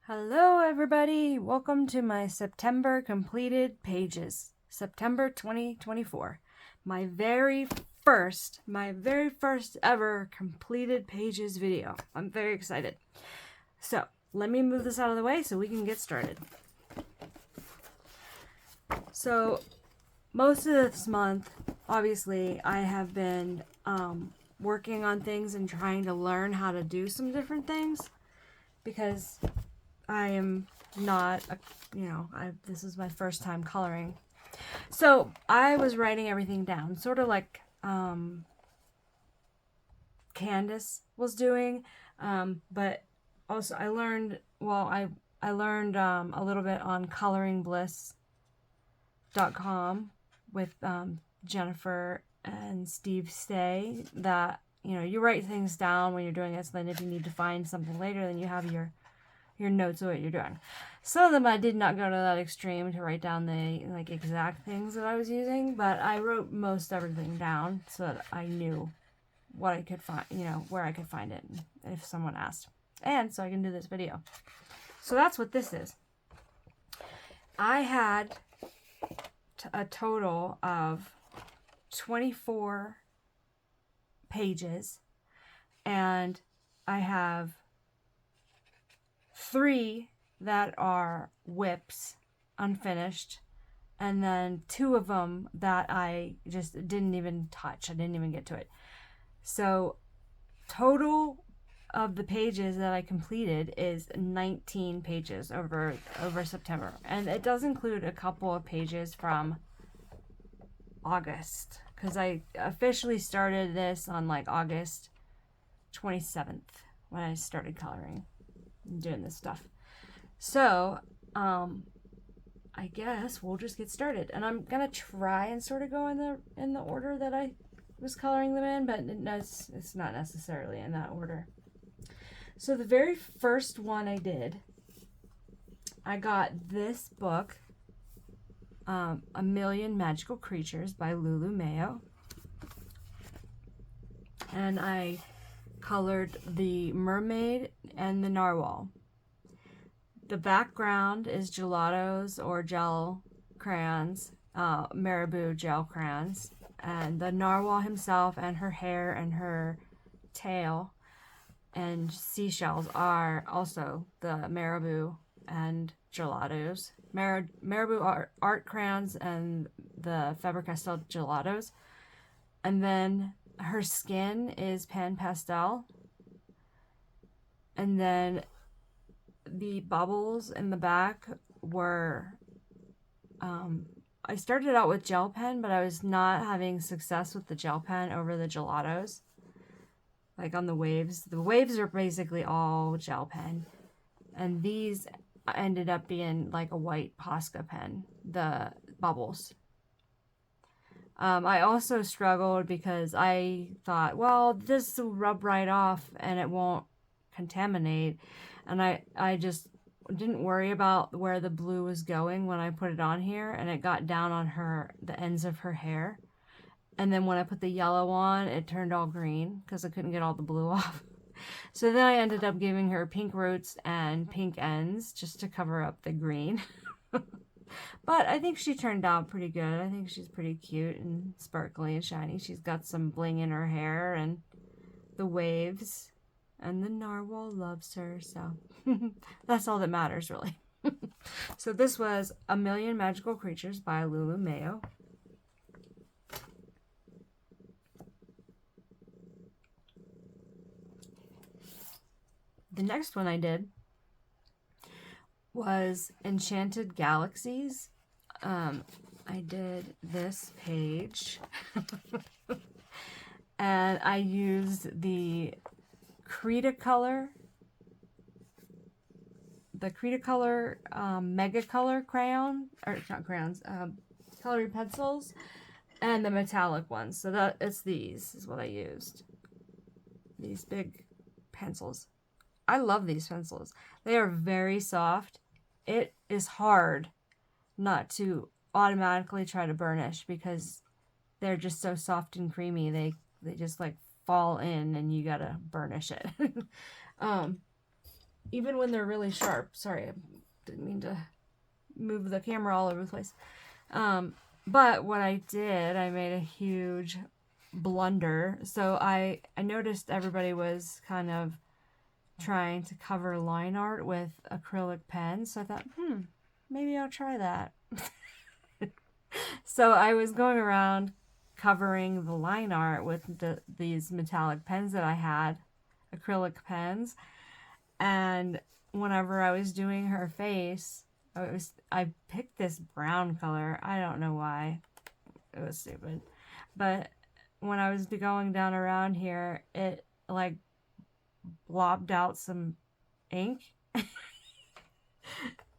Hello everybody, welcome to my September completed pages, September 2024. My very first ever completed pages video. I'm very excited. So, let me move this out of the way so we can get started. So, most of this month, obviously, I have been working on things and trying to learn how to do some different things because I am not, this is my first time coloring. So I was writing everything down, sort of like Candace was doing, but also I learned, I learned a little bit on coloringbliss.com with Jennifer and Steve Stay that, you write things down when you're doing it, so then if you need to find something later, then you have your notes of what you're doing. Some of them I did not go to that extreme to write down the exact things that I was using, but I wrote most everything down so that I knew what I could find, where I could find it if someone asked. And so I can do this video. So that's what this is. I had a total of 24 pages, and I have 3 that are whips, unfinished, and then 2 of them that I just didn't even touch. I didn't even get to it. So total of the pages that I completed is 19 pages over September, and it does include a couple of pages from August because I officially started this on August 27th when I started coloring. Doing this stuff. So, I guess we'll just get started. And I'm gonna try and sort of go in the order that I was coloring them in, but it's not necessarily in that order. So the very first one I did, I got this book, A Million Magical Creatures by Lulu Mayo. And I colored the mermaid and the narwhal. The background is gelatos or gel crayons, marabou gel crayons, and the narwhal himself and her hair and her tail and seashells are also the marabou and gelatos. Marabou art crayons and the Faber-Castell gelatos. And then her skin is pan pastel, and then the bubbles in the back were I started out with gel pen, but I was not having success with the gel pen over the gelatos, on the waves are basically all gel pen, and these ended up being like a white Posca pen, the bubbles. I also struggled because I thought, well, this will rub right off and it won't contaminate. And I just didn't worry about where the blue was going when I put it on here, and it got down on the ends of her hair. And then when I put the yellow on, it turned all green because I couldn't get all the blue off. So then I ended up giving her pink roots and pink ends just to cover up the green. But I think she turned out pretty good. I think she's pretty cute and sparkly and shiny. She's got some bling in her hair and the waves. And the narwhal loves her, so that's all that matters, really. So this was A Million Magical Creatures by Lulu Mayo. The next one I did was Enchanted Galaxies. I did this page and I used the Cretacolor Mega Color crayon, or not crayons, coloring pencils, and the metallic ones. So that it's these is what I used. These big pencils. I love these pencils. They are very soft. It is hard not to automatically try to burnish because they're just so soft and creamy. They just fall in and you gotta burnish it. even when they're really sharp. Sorry, I didn't mean to move the camera all over the place. But what I did, I made a huge blunder. So I noticed everybody was kind of trying to cover line art with acrylic pens. So I thought, maybe I'll try that. So I was going around covering the line art with these metallic pens that I had, acrylic pens. And whenever I was doing her face, I picked this brown color. I don't know why. It was stupid. But when I was going down around here, it like blobbed out some ink.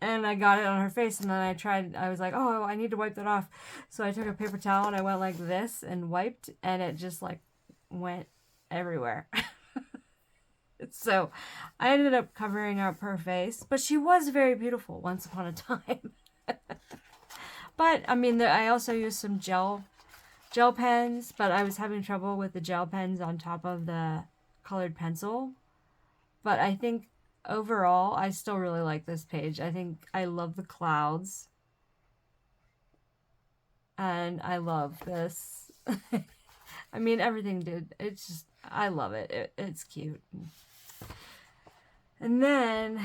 And I got it on her face, and then I was like, oh, I need to wipe that off. So I took a paper towel and I went like this and wiped, and it just like went everywhere. So I ended up covering up her face, but she was very beautiful once upon a time. But I mean, I also used some gel pens, but I was having trouble with the gel pens on top of the colored pencil. But I think overall, I still really like this page. I think I love the clouds. And I love this. I mean, everything did. It's just, I love it. It's cute. And then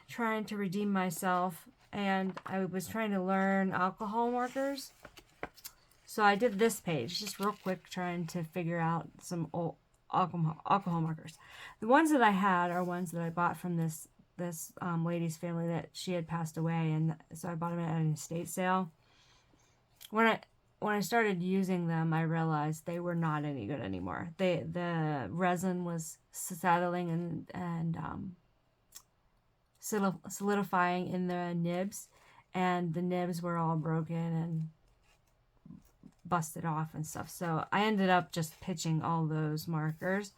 trying to redeem myself, and I was trying to learn alcohol markers. So I did this page, just real quick, trying to figure out some old alcohol markers. The ones that I had are ones that I bought from this lady's family that she had passed away, and so I bought them at an estate sale. When I started using them, I realized they were not any good anymore. The resin was settling and solidifying in the nibs, and the nibs were all broken and busted off and stuff. So I ended up just pitching all those markers.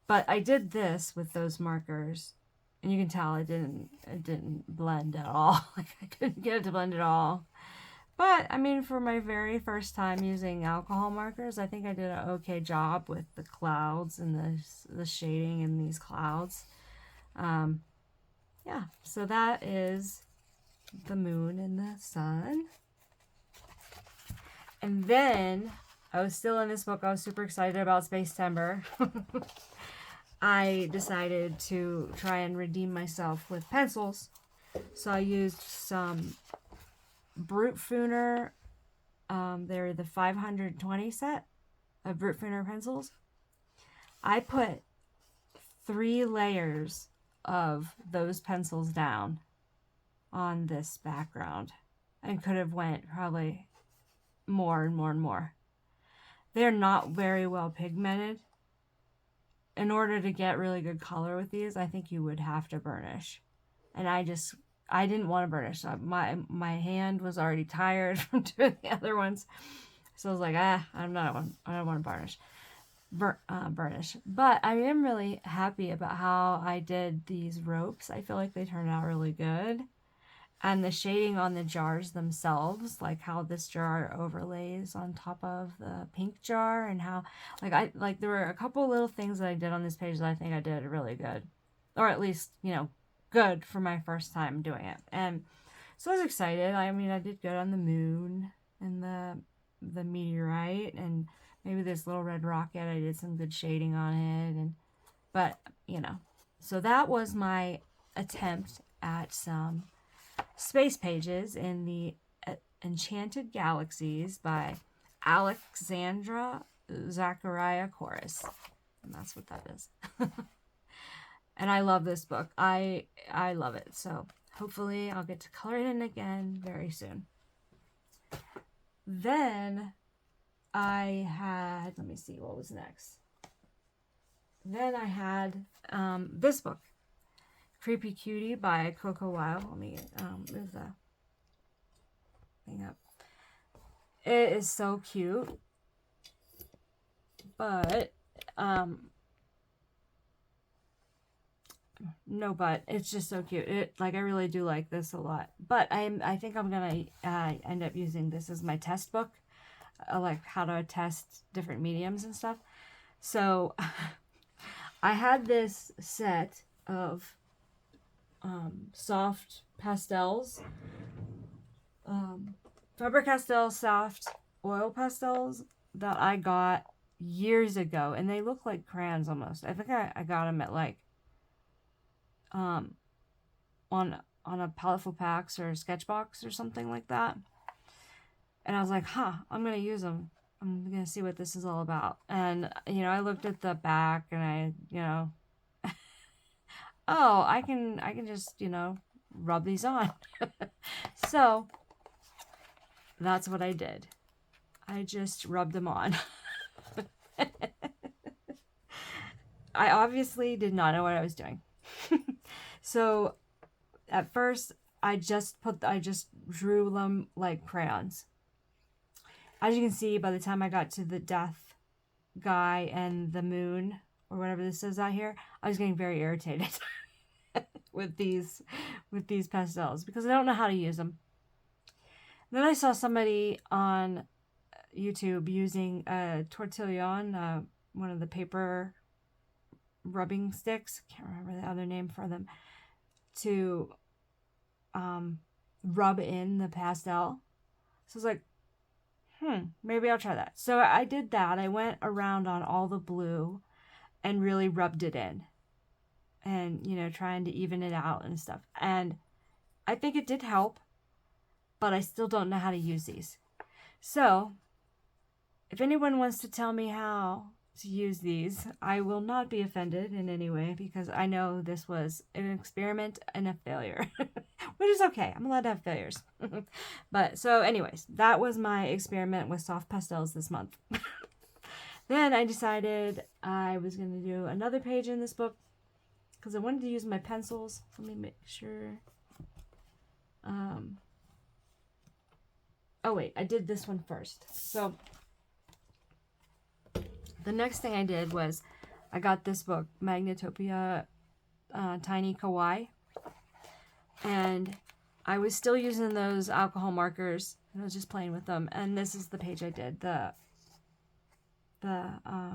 But I did this with those markers, and you can tell it didn't blend at all. Like, I couldn't get it to blend at all. But I mean, for my very first time using alcohol markers, I think I did an okay job with the clouds and the shading in these clouds. Yeah, so that is the moon and the sun. And then I was still in this book. I was super excited about Spacetember. I decided to try and redeem myself with pencils. So I used some Brute Fooner. They're the 520 set of Brute Fooner pencils. I put 3 layers of those pencils down on this background, and could have went probably more and more and more. They're not very well pigmented. In order to get really good color with these, I think you would have to burnish. And I didn't want to burnish. My hand was already tired from doing the other ones. So I was like, I don't want to burnish. But I am really happy about how I did these ropes. I feel like they turned out really good. And the shading on the jars themselves, like how this jar overlays on top of the pink jar, and how there were a couple little things that I did on this page that I think I did really good. Or at least, good for my first time doing it. And so I was excited. I mean, I did good on the moon and the meteorite, and maybe this little red rocket. I did some good shading on it, but so that was my attempt at some space pages in the Enchanted Galaxies by Alexandra Zachariah Chorus. And that's what that is. And I love this book. I love it. So hopefully I'll get to color it in again very soon. Then I had, let me see, what was next? Then I had this book, Creepy Cutie by Coco Wild. Let me move the thing up. It is so cute, but no, but it's just so cute. I really do like this a lot. But I think I'm gonna end up using this as my test book, like how to test different mediums and stuff. So I had this set of soft pastels. Faber-Castell soft oil pastels that I got years ago, and they look like crayons almost. I think I got them at like on a Paletful Packs or Sketchbox or something like that. And I was like, I'm gonna use them. I'm gonna see what this is all about. And I looked at the back, and I oh, I can just rub these on. So that's what I did. I just rubbed them on. I obviously did not know what I was doing. So at first I just drew them like crayons. As you can see, by the time I got to the death guy and the moon or whatever this is out here, I was getting very irritated with these pastels because I don't know how to use them. Then I saw somebody on YouTube using a tortillon, one of the paper rubbing sticks, can't remember the other name for them, to rub in the pastel. So I was like, maybe I'll try that. So I did that. I went around on all the blue and really rubbed it in and, trying to even it out and stuff. And I think it did help, but I still don't know how to use these. So if anyone wants to tell me how to use these, I will not be offended in any way because I know this was an experiment and a failure, which is okay. I'm allowed to have failures. But so anyways, that was my experiment with soft pastels this month. Then I decided I was going to do another page in this book because I wanted to use my pencils. Let me make sure. Oh wait, I did this one first. So the next thing I did was I got this book, Magnetopia Tiny Kawaii. And I was still using those alcohol markers. And I was just playing with them. And this is the page I did, the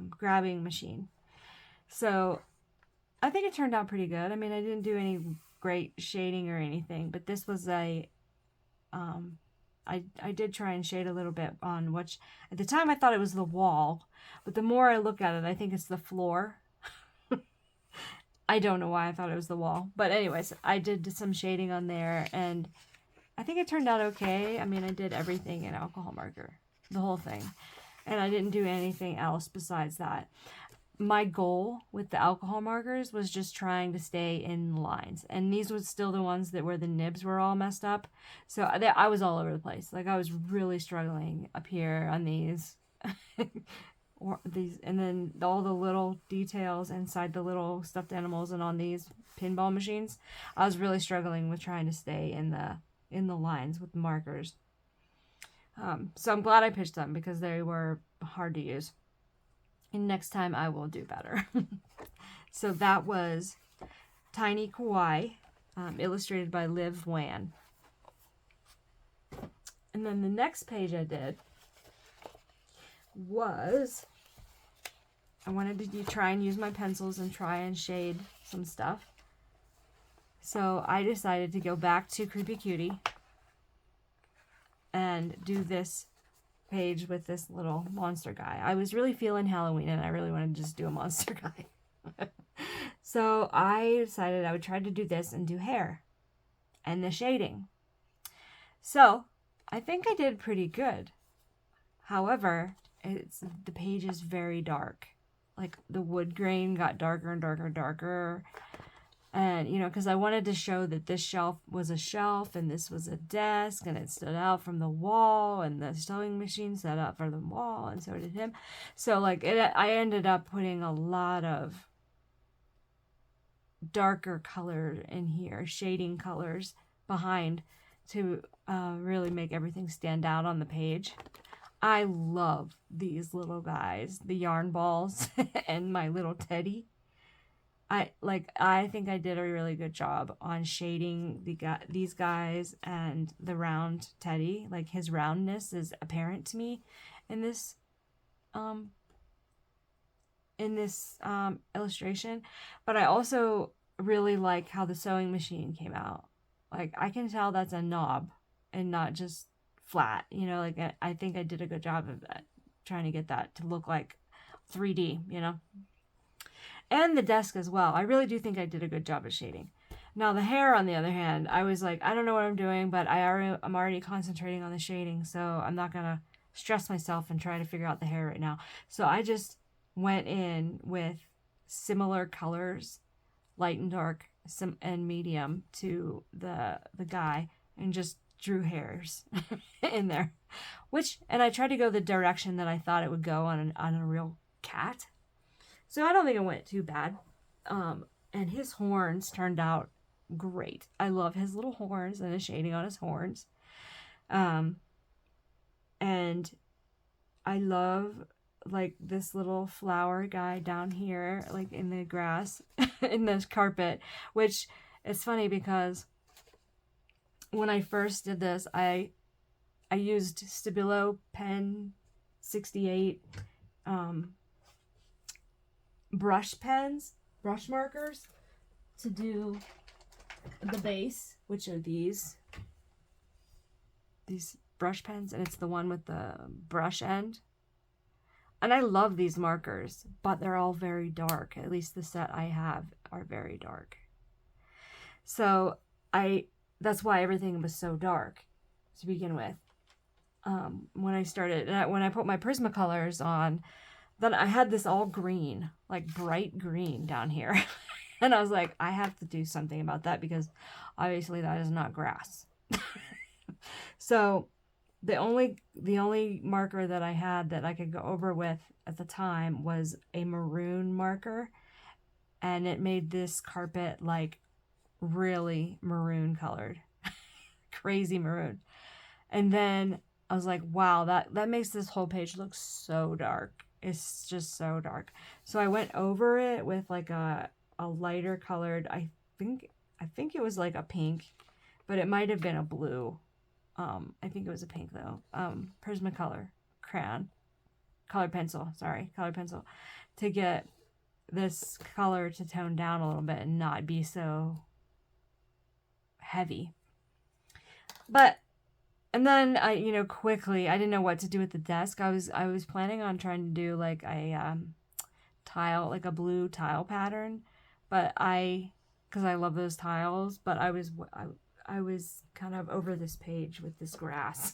grabbing machine. So I think it turned out pretty good. I mean, I didn't do any great shading or anything. But this was a... I did try and shade a little bit on which, at the time I thought it was the wall, but the more I look at it, I think it's the floor. I don't know why I thought it was the wall, but anyways, I did some shading on there, and I think it turned out okay. I mean, I did everything in alcohol marker, the whole thing, and I didn't do anything else besides that. My goal with the alcohol markers was just trying to stay in lines. And these were still the ones that where the nibs were all messed up. So I was all over the place. Like I was really struggling up here on these. And then all the little details inside the little stuffed animals and on these pinball machines. I was really struggling with trying to stay in the lines with the markers. So I'm glad I pitched them because they were hard to use. And next time I will do better. So that was Tiny Kawaii, illustrated by Liv Wan. And then the next page I did was, I wanted to try and use my pencils and try and shade some stuff. So I decided to go back to Creepy Cutie and do this page with this little monster guy. I was really feeling Halloween and I really wanted to just do a monster guy. So I decided I would try to do this and do hair and the shading. So I think I did pretty good. However, the page is very dark. Like the wood grain got darker and darker and darker. And, because I wanted to show that this shelf was a shelf and this was a desk and it stood out from the wall and the sewing machine stood out from the wall and so did him. So, I ended up putting a lot of darker color in here, shading colors behind to really make everything stand out on the page. I love these little guys, the yarn balls and my little teddy. I think I did a really good job on shading these guys and the round teddy. Like his roundness is apparent to me in this illustration. But I also really like how the sewing machine came out. Like, I can tell that's a knob and not just flat. You know, like, I think I did a good job of that, trying to get that to look like 3D, you know. And the desk as well. I really do think I did a good job of shading. Now the hair, on the other hand, I was like, I don't know what I'm doing, but I'm already concentrating on the shading, so I'm not gonna stress myself and try to figure out the hair right now. So I just went in with similar colors, light and dark, and medium to the guy, and just drew hairs in there. And I tried to go the direction that I thought it would go on a real cat. So I don't think it went too bad. And his horns turned out great. I love his little horns and the shading on his horns. And I love like this little flower guy down here, like in the grass, in this carpet, which is funny because when I first did this, I used Stabilo Pen 68 brush markers to do the base, which are these brush pens, and it's the one with the brush end. And I love these markers, but they're all very dark. At least the set I have are very dark. So that's why everything was so dark to begin with. When I put my Prismacolors on, then I had this all green, like bright green down here. And I was like, I have to do something about that because obviously that is not grass. So the only marker that I had that I could go over with at the time was a maroon marker. And it made this carpet like really maroon colored. Crazy maroon. And then I was like, wow, that makes this whole page look so dark. It's just so dark. So I went over it with like a lighter colored, I think it was like a pink, but it might have been a blue. I think it was a pink though. Prismacolor colored pencil to get this color to tone down a little bit and not be so heavy. And then quickly, I didn't know what to do with the desk. I was planning on trying to do like a tile, like a blue tile pattern, but because I love those tiles, but I was kind of over this page with this grass.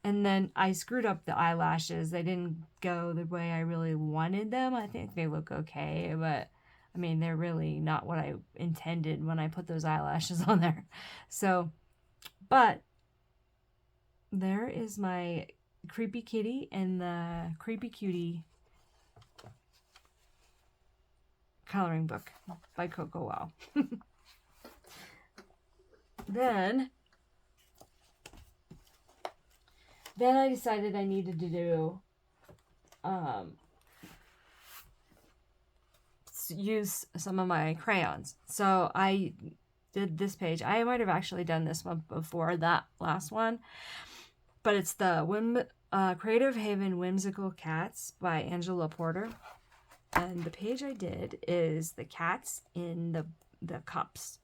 And then I screwed up the eyelashes. They didn't go the way I really wanted them. I think they look okay, but I mean, they're really not what I intended when I put those eyelashes on there. So, but there is my creepy kitty and the creepy cutie coloring book by Coco Wow. Then I decided I needed to do use some of my crayons. So I did this page. I might have actually done this one before that last one, but it's the Creative Haven Whimsical Cats by Angela Porter. And the page I did is the cats in the cups.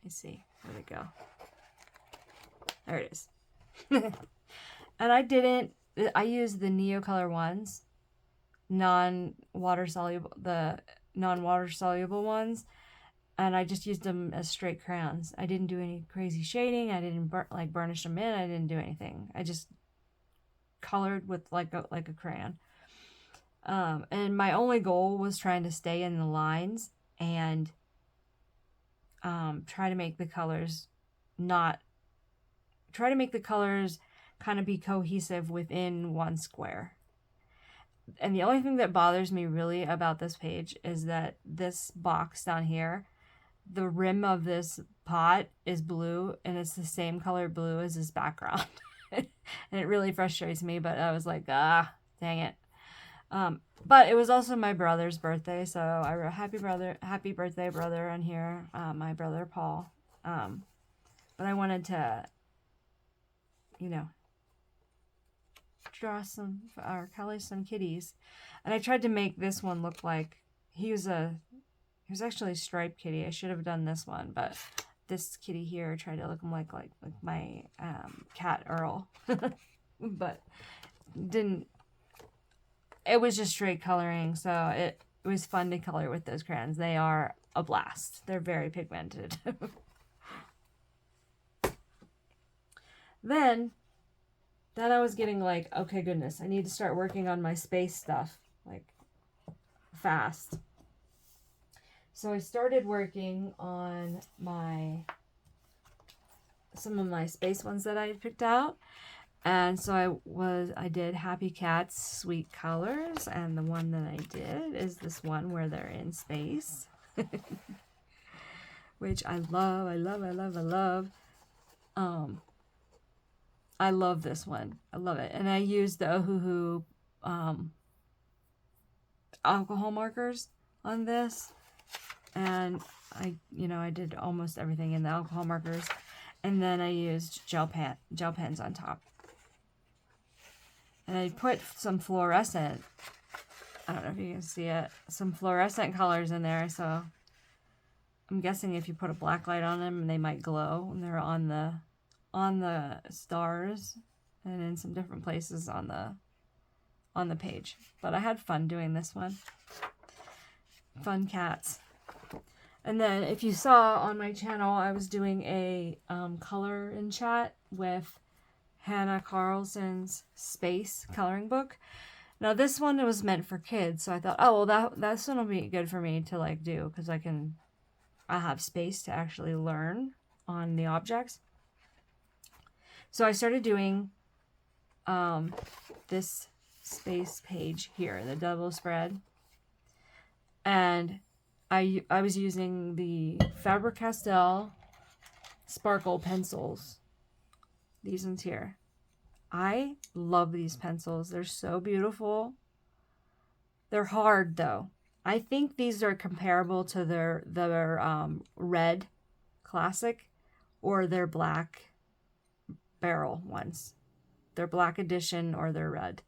Let's see, where'd it go? There it is. And I used the Neocolor ones, non-water soluble ones, and I just used them as straight crayons. I didn't do any crazy shading. I didn't burnish them in. I didn't do anything. I just colored with like a crayon. And my only goal was trying to stay in the lines and try to make the colors kind of be cohesive within one square. And the only thing that bothers me really about this page is that this box down here, the rim of this pot is blue, and it's the same color blue as this background. And it really frustrates me, but I was like, dang it. But it was also my brother's birthday, so I wrote happy birthday brother on here, my brother Paul. But I wanted to, draw color some kitties. And I tried to make this one look like he was a Here's actually a striped kitty. I should have done this one, but this kitty here tried to look like my cat Earl. But didn't. It was just straight coloring, so it was fun to color with those crayons. They are a blast. They're very pigmented. Then I was getting like, okay, goodness, I need to start working on my space stuff, like, fast. So I started working on some of my space ones that I had picked out. And so I did Happy Cat's Sweet Colors, and the one that I did is this one where they're in space. Which I love. I love this one. I love it. And I used the Ohuhu alcohol markers on this. And I did almost everything in the alcohol markers. And then I used gel pens on top. And I put some fluorescent, I don't know if you can see it, some fluorescent colors in there. So I'm guessing if you put a black light on them, they might glow. And they're on the stars and in some different places on the page. But I had fun doing this one. Fun cats. And then if you saw on my channel, I was doing a color in chat with Hannah Carlson's space coloring book. Now this one was meant for kids, so I thought, oh well, this one will be good for me to like do, because I have space to actually learn on the objects. So I started doing this space page here, the double spread, and I was using the Faber-Castell Sparkle pencils. These ones here. I love these pencils. They're so beautiful. They're hard though. I think these are comparable to their red classic or their black barrel ones. Their black edition or their red.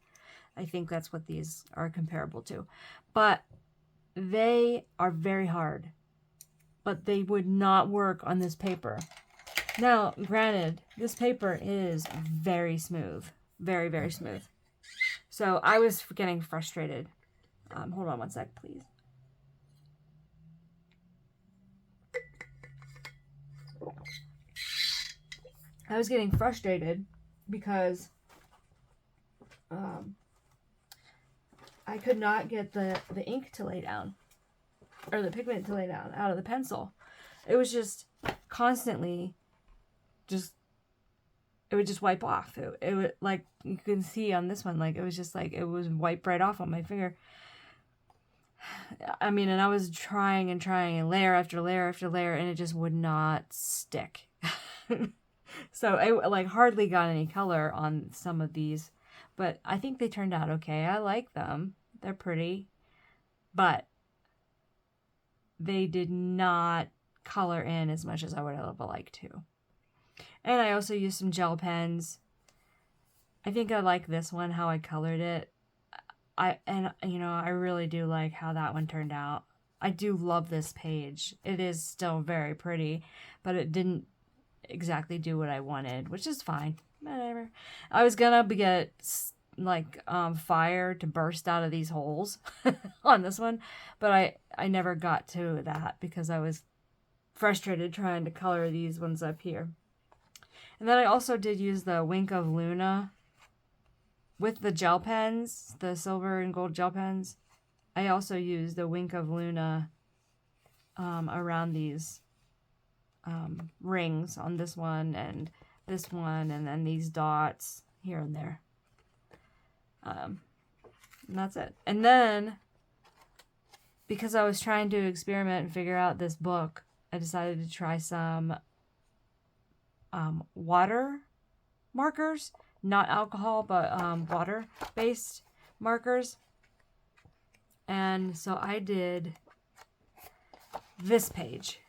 I think that's what these are comparable to. But they are very hard. But they would not work on this paper. Now, granted, this paper is very smooth. Very, very smooth. So I was getting frustrated. Hold on one sec, please. I was getting frustrated because I could not get the ink to lay down. Or the pigment to lay down out of the pencil. It was just constantly... it would just wipe off. It would, like, you can see on this one, like, it was just like, it was wiped right off on my finger. I mean, and I was trying and layer after layer after layer, and it just would not stick. So I, like, hardly got any color on some of these, but I think they turned out okay. I like them. They're pretty, but they did not color in as much as I would have liked to. And I also used some gel pens. I think I like this one, how I colored it. I really do like how that one turned out. I do love this page. It is still very pretty, but it didn't exactly do what I wanted, which is fine. Whatever. I was gonna get like fire to burst out of these holes on this one, but I never got to that because I was frustrated trying to color these ones up here. And then I also did use the Wink of Luna with the gel pens, the silver and gold gel pens. I also used the Wink of Luna around these rings on this one, and then these dots here and there. And that's it. And then, because I was trying to experiment and figure out this book, I decided to try some water markers, not alcohol, but water-based markers. And so I did this page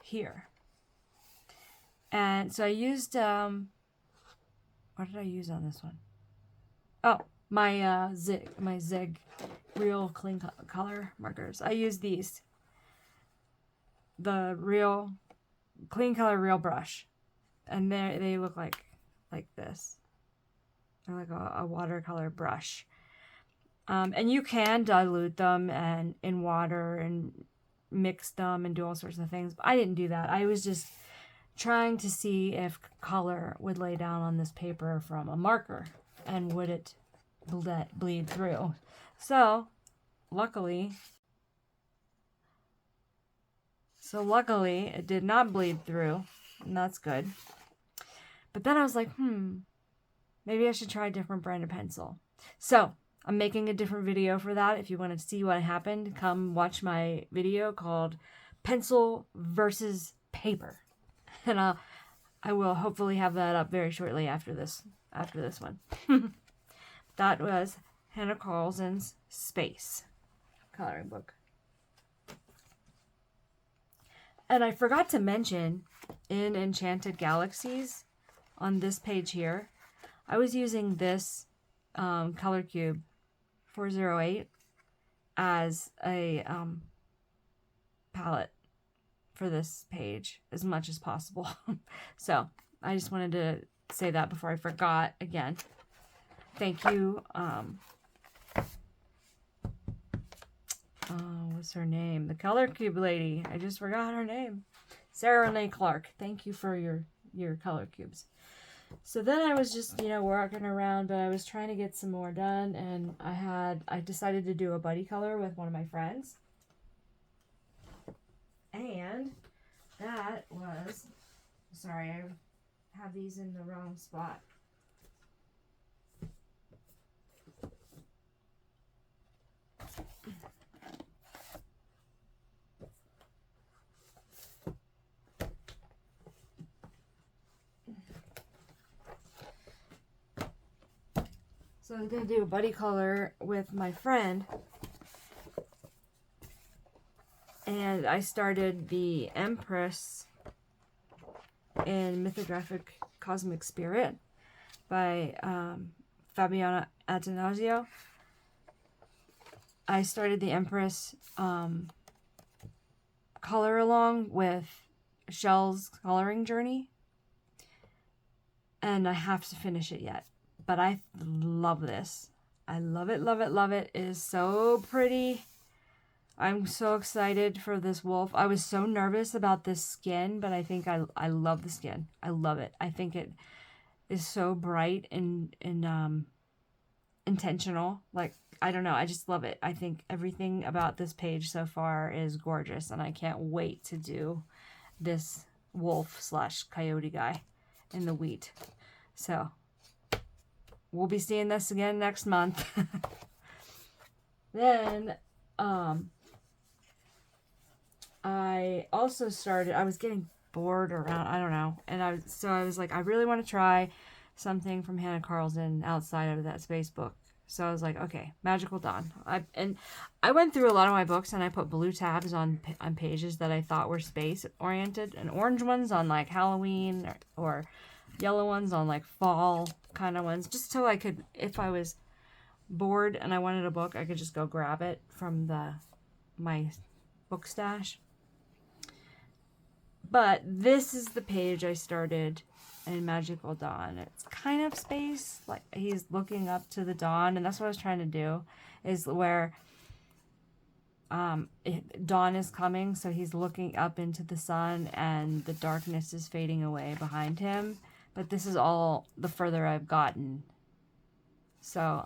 here. And so I used, what did I use on this one? Oh, my Zig Real Clean Color markers. I used these. the real clean color real brush, and they look like this. They're like a watercolor brush. And you can dilute them and in water and mix them and do all sorts of things. But I didn't do that. I was just trying to see if color would lay down on this paper from a marker and would it bleed through. So luckily it did not bleed through, and that's good. But then I was like, maybe I should try a different brand of pencil. So I'm making a different video for that. If you want to see what happened, come watch my video called Pencil versus Paper. And I will hopefully have that up very shortly after this one. That was Hannah Carlson's Space coloring book. And I forgot to mention in Enchanted Galaxies on this page here, I was using this color cube 408 as a palette for this page as much as possible. So I just wanted to say that before I forgot again. Thank you. What's her name? The color cube lady. I just forgot her name. Sarah Renee Clark. Thank you for your color cubes. So then I was just, working around, but I was trying to get some more done, and I decided to do a buddy color with one of my friends. And that was, sorry, I have these in the wrong spot. So I was going to do a buddy color with my friend. And I started the Empress in Mythographic Cosmic Spirit by Fabiana Attanasio. I started the Empress color along with Shell's coloring journey. And I have to finish it yet. But I love this. I love it, love it, love it. It is so pretty. I'm so excited for this wolf. I was so nervous about this skin, but I think I love the skin. I love it. I think it is so bright and intentional. Like, I don't know. I just love it. I think everything about this page so far is gorgeous, and I can't wait to do this wolf/coyote guy in the wheat. So we'll be seeing this again next month. Then, I also started, I was getting bored around, I don't know. And I was like, I really want to try something from Hannah Carlson outside of that space book. So I was like, okay, Magical Dawn. I went through a lot of my books and I put blue tabs on pages that I thought were space oriented, and orange ones on like Halloween or yellow ones on like fall kind of ones, just so I could, if I was bored and I wanted a book, I could just go grab it from my book stash. But this is the page I started in Magical Dawn. It's kind of space, like he's looking up to the dawn, and that's what I was trying to do, is where dawn is coming, so he's looking up into the sun and the darkness is fading away behind him. But this is all the further I've gotten. So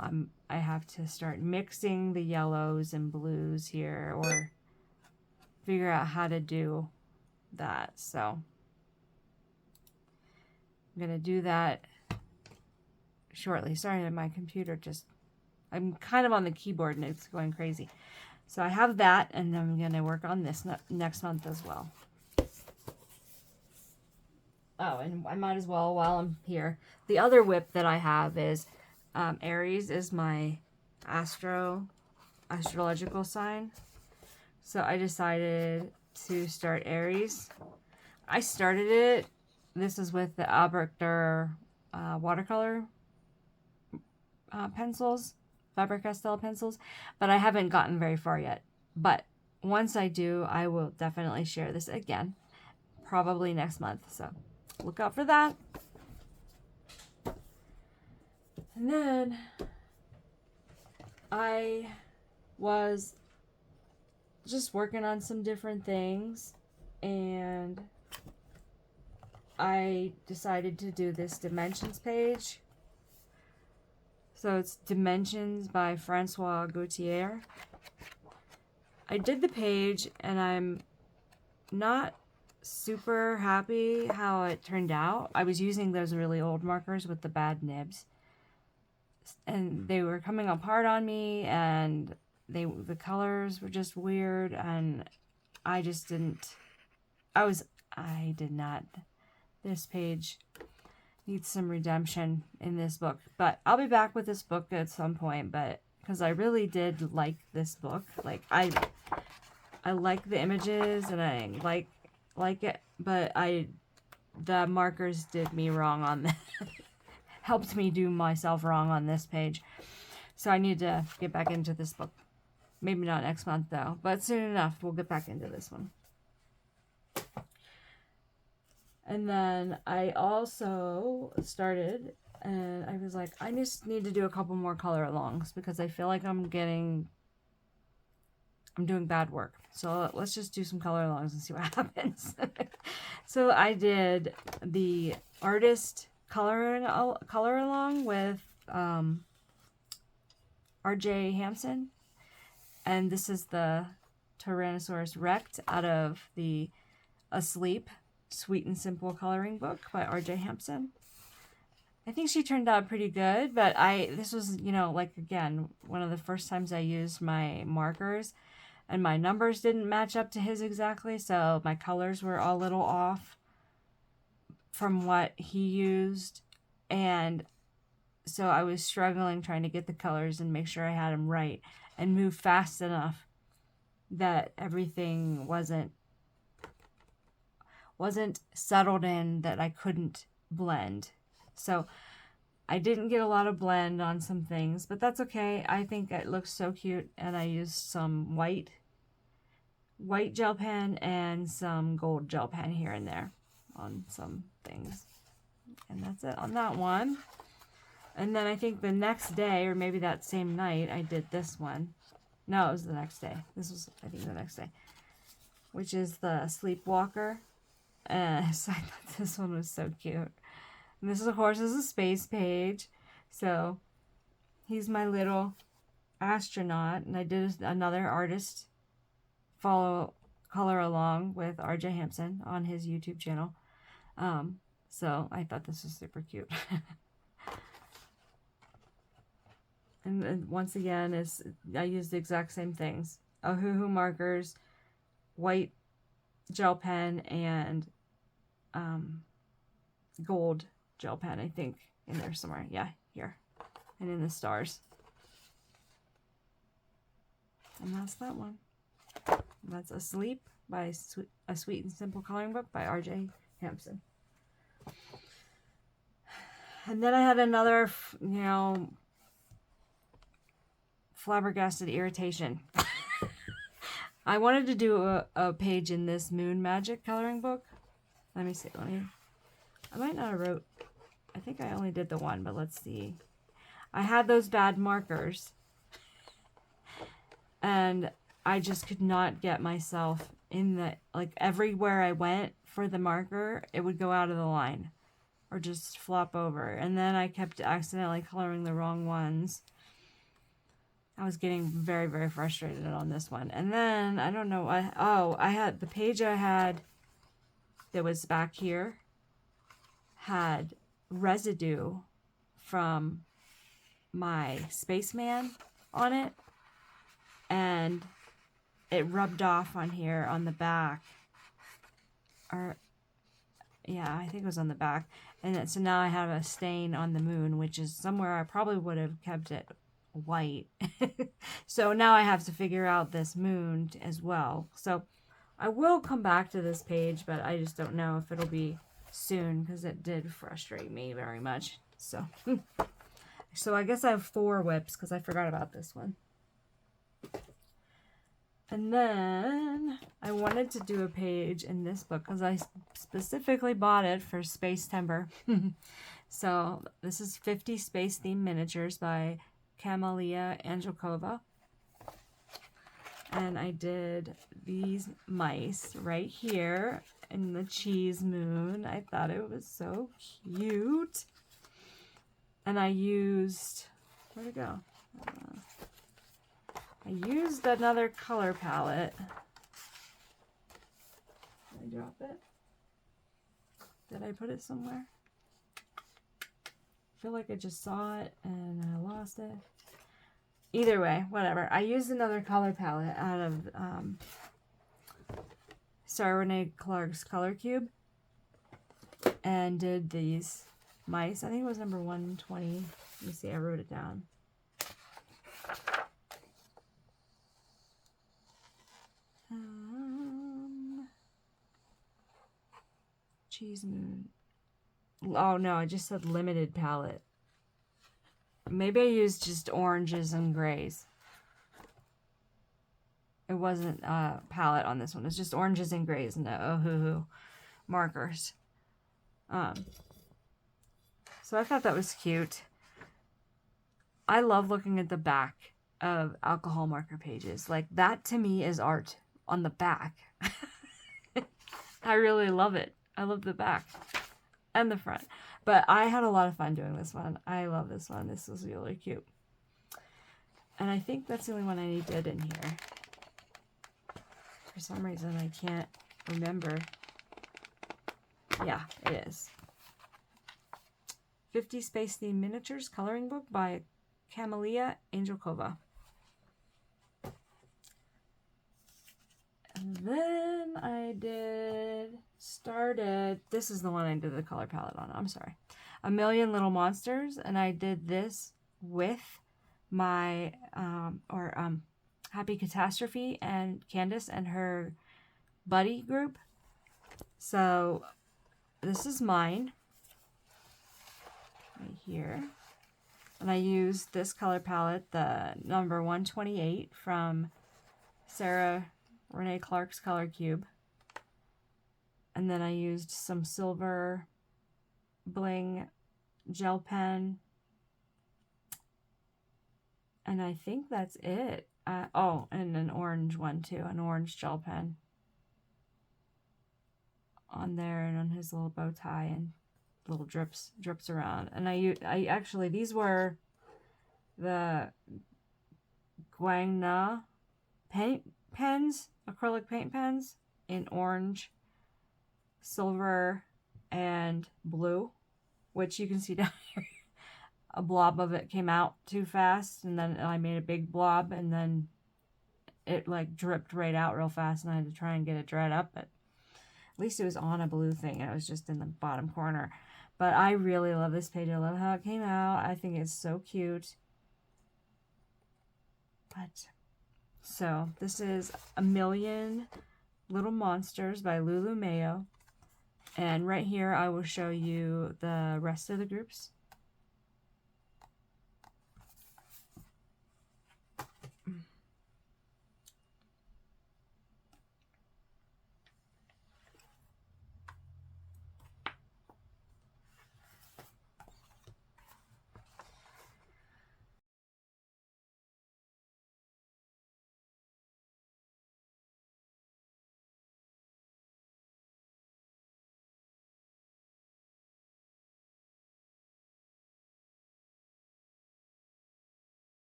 I have to start mixing the yellows and blues here, or figure out how to do that. So I'm going to do that shortly. Sorry, my computer I'm kind of on the keyboard and it's going crazy. So I have that, and I'm going to work on this next month as well. Oh, and I might as well, while I'm here, the other whip that I have is Aries is my astrological sign. So I decided to start Aries. I started it. This is with the Albrecht watercolor pencils, Faber-Castell pencils, but I haven't gotten very far yet. But once I do, I will definitely share this again, probably next month. So look out for that. And then I was just working on some different things, and I decided to do this dimensions page. So it's Dimensions by Francois Gautier. I did the page, and I'm not super happy how it turned out. I was using those really old markers with the bad nibs, and they were coming up hard on me, and the colors were just weird, and I just didn't, I did not, this page needs some redemption in this book, but I'll be back with this book at some point, but because I really did like this book. Like, I like the images, and I like it, but the markers did me wrong on this. Helped me do myself wrong on this page. So I need to get back into this book. Maybe not next month though, but soon enough we'll get back into this one. And then I also started, and I was like, I just need to do a couple more color alongs because I feel like I'm doing bad work. So let's just do some color alongs and see what happens. So I did the artist color along with R.J. Hampson, and this is the Tyrannosaurus Rex out of the Asleep Sweet and Simple coloring book by R.J. Hampson. I think she turned out pretty good, but this was, like, again, one of the first times I used my markers, and my numbers didn't match up to his exactly, so my colors were all a little off from what he used, and so I was struggling trying to get the colors and make sure I had them right and move fast enough that everything wasn't settled in, that I couldn't blend. So I didn't get a lot of blend on some things, but that's okay. I think it looks so cute, and I used some white gel pen and some gold gel pen here and there on some things. And that's it on that one. And then I think the next day, or maybe that same night, I did this one. No, it was the next day. This was, I think, the next day, which is the Sleepwalker. So I thought this one was so cute. And this, of course, is a space page. So he's my little astronaut. And I did another artist color along with R.J. Hampson on his YouTube channel. So I thought this was super cute. And once again, I used the exact same things. Ohuhu markers, white gel pen, and gold gel pen, I think, in there somewhere. Yeah, here. And in the stars. And that's that one. And that's Asleep by A Sweet and Simple Coloring Book by R.J. Hampson. And then I had another, flabbergasted irritation. I wanted to do a page in this Moon Magic coloring book. Let me see. I might not have wrote. I think I only did the one, but let's see. I had those bad markers, and I just could not get myself in the, like, everywhere I went for the marker, it would go out of the line or just flop over. And then I kept accidentally coloring the wrong ones. I was getting very, very frustrated on this one. And then, I don't know, I had, the page I had that was back here had residue from my spaceman on it. And it rubbed off on here on the back. Or, yeah, I think it was on the back. And so now I have a stain on the moon, which is somewhere I probably would have kept it white. So now I have to figure out this moon as well. So I will come back to this page, but I just don't know if it'll be soon because it did frustrate me very much. So so I guess I have 4 whips because I forgot about this one. And then I wanted to do a page in this book because I specifically bought it for Spacetember. So this is 50 Space Theme Miniatures by Camelia Angelkova. And I did these mice right here in the cheese moon. I thought it was so cute. And I used, where'd it go? I used another color palette. Did I drop it? Did I put it somewhere? I feel like I just saw it and I lost it. Either way, whatever. I used another color palette out of Sarah Renee Clark's Color Cube and did these mice. I think it was number 120. Let me see, I wrote it down. Cheese moon. Oh no, I just said limited palette. Maybe I used just oranges and grays. It wasn't a palette on this one. It's just oranges and grays and the Ohuhu markers. So I thought that was cute. I love looking at the back of alcohol marker pages. Like, that to me is art on the back. I really love it. I love the back and the front. But I had a lot of fun doing this one. I love this one. This was really cute. And I think that's the only one I did in here. For some reason, I can't remember. Yeah, it is. 50 Space Theme Miniatures Coloring Book by Camelia Angelkova. And then I started, this is the one I did the color palette on, I'm sorry. A Million Little Monsters, and I did this with my, Happy Catastrophe and Candace and her buddy group. So this is mine, right here. And I used this color palette, the number 128 from Sarah Renee Clark's Color Cube. And then I used some silver bling gel pen. And I think that's it. Oh, and an orange one too, an orange gel pen on there and on his little bow tie and little drips around. And I actually, these were the Guangna paint pens, acrylic paint pens in orange, silver, and blue, which you can see down here. A blob of it came out too fast, and then I made a big blob, and then it like dripped right out real fast, and I had to try and get it dried up, but at least it was on a blue thing, and it was just in the bottom corner. But I really love this page. I love how it came out. I think it's so cute. But, so, this is A Million Little Monsters by Lulu Mayo. And right here, I will show you the rest of the groups.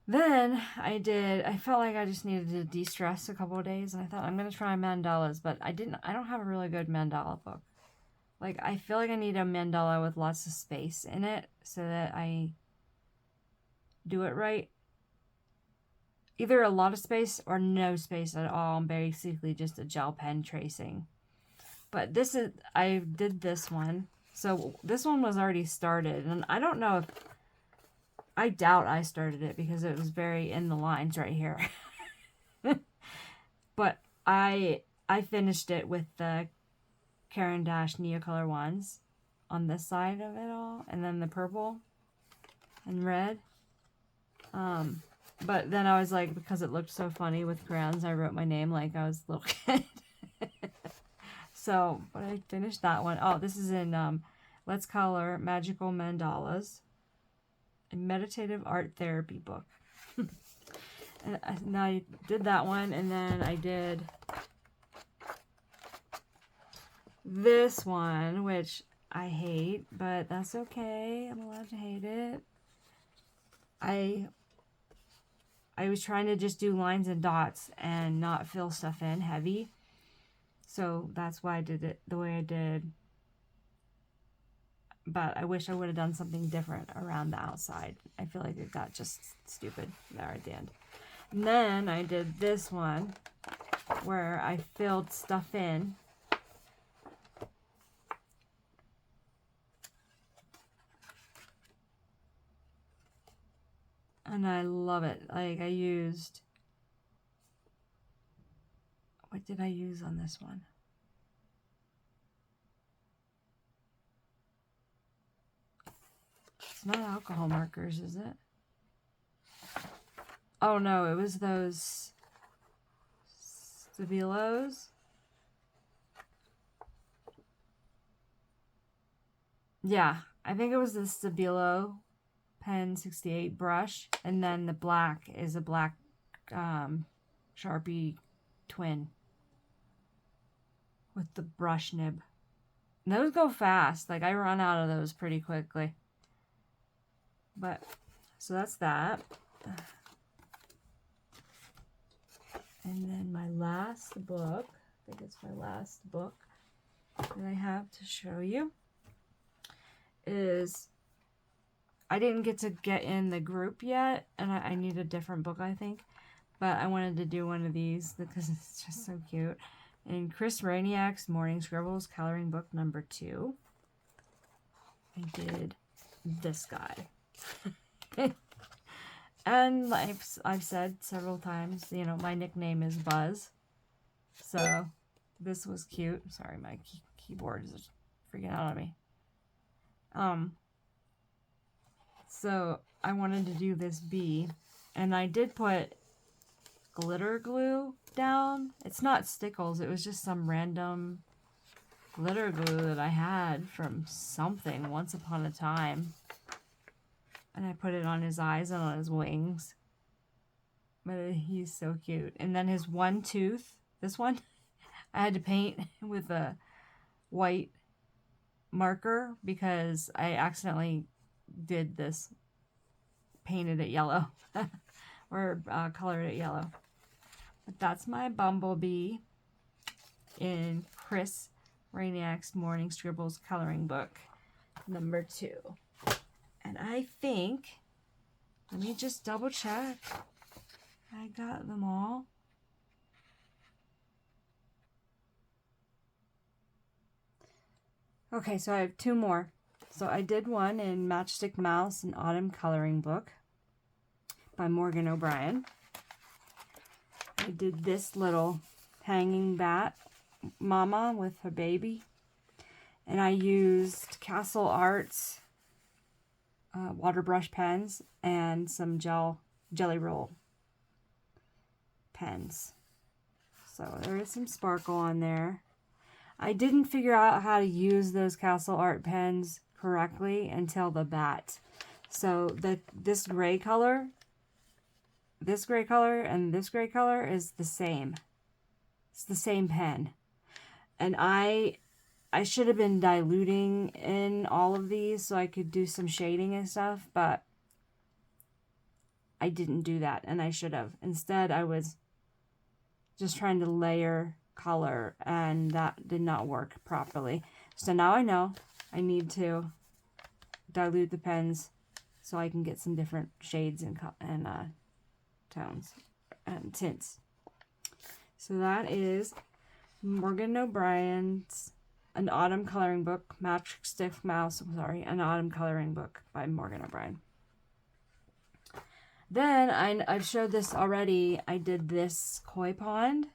Then I felt like I just needed to de-stress a couple of days, and I thought I'm going to try mandalas, but I don't have a really good mandala book. Like, I feel like I need a mandala with lots of space in it so that I do it right. Either a lot of space or no space at all, basically just a gel pen tracing. But I did this one. So this one was already started, and I don't know if, I doubt I started it because it was very in the lines right here. But I finished it with the Caran d'Ache Neocolor ones on this side of it all, and then the purple and red. But then I was like, because it looked so funny with crayons, I wrote my name like I was a little kid. So, but I finished that one. Oh, this is in Let's Color Magical Mandalas, a meditative art therapy book. And I did that one, and then I did this one, which I hate, but that's okay. I'm allowed to hate it. I was trying to just do lines and dots and not fill stuff in heavy. So that's why I did it the way I did. But I wish I would have done something different around the outside. I feel like it got just stupid there at the end. And then I did this one where I filled stuff in. And I love it. Like I used, what did I use on this one? It's not alcohol markers, is it? Oh no, it was those Stabilos. Yeah, I think it was the Stabilo Pen 68 brush, and then the black is a black Sharpie twin with the brush nib. And those go fast. Like I run out of those pretty quickly. But so that's that. And then my last book, I think it's my last book that I have to show you, is, I didn't get to get in the group yet, and I need a different book, I think. But I wanted to do one of these because it's just so cute. In Chris Rainiak's Morning Scribbles Coloring Book number 2, I did this guy. And I've said several times, you know, my nickname is Buzz. So this was cute. Sorry, my keyboard is freaking out on me. So I wanted to do this bee, and I did put glitter glue down. It's not stickles, it was just some random glitter glue that I had from something once upon a time. And I put it on his eyes and on his wings. But he's so cute. And then his one tooth, this one, I had to paint with a white marker because I accidentally did this, painted it yellow or colored it yellow. But that's my bumblebee in Chris Rainiak's Morning Scribbles Coloring Book number 2. And I think, let me just double check, I got them all. Okay, so I have 2 more. So I did one in Matchstick Mouse, an Autumn Coloring Book by Morgan O'Brien. I did this little hanging bat mama with her baby. And I used Castle Arts water brush pens and some jelly roll pens. So there is some sparkle on there. I didn't figure out how to use those Castle Art pens correctly until the bat. So this gray color, and this gray color is the same. It's the same pen. And I should have been diluting in all of these so I could do some shading and stuff, but I didn't do that, and I should have. Instead, I was just trying to layer color, and that did not work properly. So now I know I need to dilute the pens so I can get some different shades and tones and tints. So that is Morgan O'Brien's An Autumn Coloring Book, Matchstick Mouse, An Autumn Coloring Book by Morgan O'Brien. Then I've showed this already. I did this koi pond,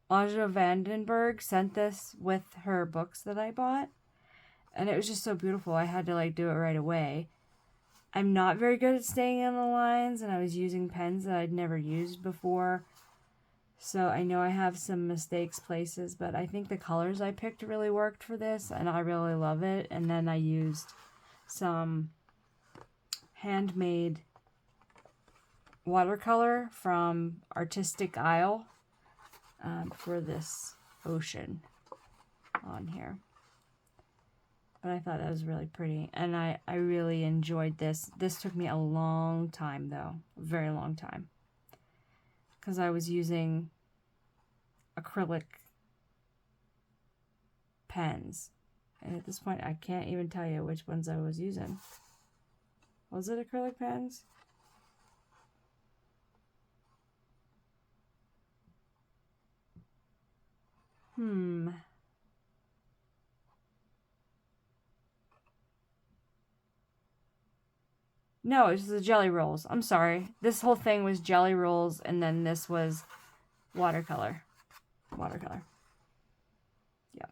Aja Vandenberg sent this with her books that I bought, And it was just so beautiful. I had to like do it right away. I'm not very good at staying in the lines, and I was using pens that I'd never used before. So I know I have some mistakes places, but I think the colors I picked really worked for this, and I really love it. And then I used some handmade watercolor from Artistic Isle for this ocean on here. But I thought that was really pretty, and I really enjoyed this. This took me a long time, though, a very long time, because I was using acrylic pens, and at this point I can't even tell you which ones I was using. Was it acrylic pens? No, it was the jelly rolls. I'm sorry. This whole thing was jelly rolls, and then this was watercolor. Watercolor. Yeah.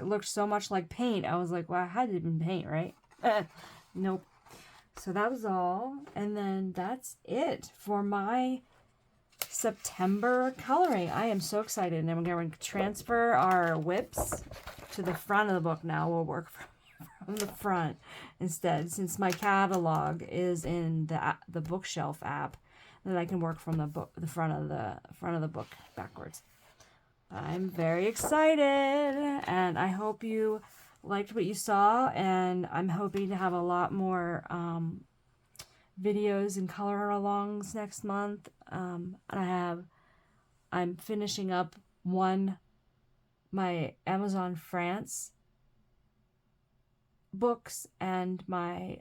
It looked so much like paint. I was like, wow, I had to been paint, right? Nope. So that was all. And then that's it for my September coloring. I am so excited. And I'm going to transfer our whips to the front of the book now. We'll work from the front instead, since my catalog is in the bookshelf app, that I can work from the front of the book backwards. I'm very excited, and I hope you liked what you saw, and I'm hoping to have a lot more videos and color alongs next month. I'm finishing up my Amazon France books and my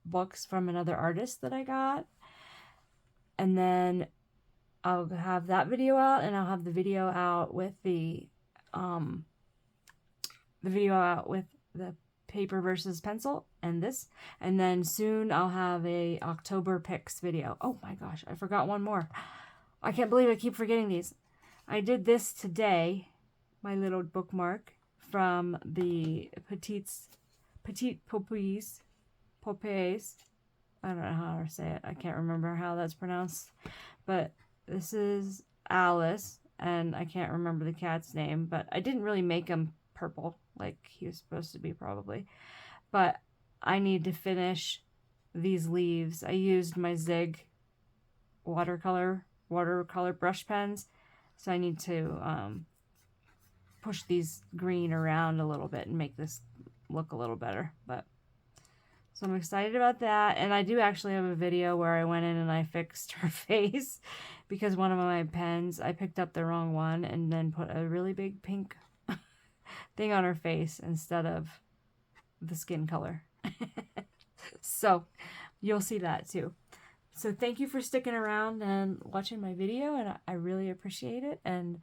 books from another artist that I got, and then I'll have that video out, and I'll have the video out with the paper versus pencil and this, and then soon I'll have a October picks video. Oh my gosh, I forgot one more. I can't believe I keep forgetting these. I did this today, my little bookmark from the Petite Poppies. I don't know how to say it. I can't remember how that's pronounced. But this is Alice, and I can't remember the cat's name, but I didn't really make him purple like he was supposed to be probably. But I need to finish these leaves. I used my Zig watercolor brush pens, so I need to push these green around a little bit and make this look a little better. But so I'm excited about that, and I do actually have a video where I went in and I fixed her face because one of my pens, I picked up the wrong one and then put a really big pink thing on her face instead of the skin color. So you'll see that too. So thank you for sticking around and watching my video, and I really appreciate it, and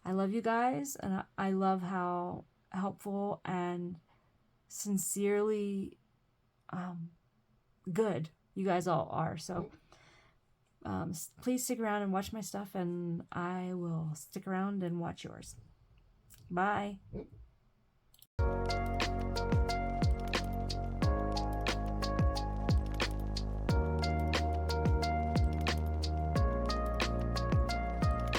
I love you guys, and I love how helpful and sincerely good you guys all are. So please stick around and watch my stuff, and I will stick around and watch yours. Bye.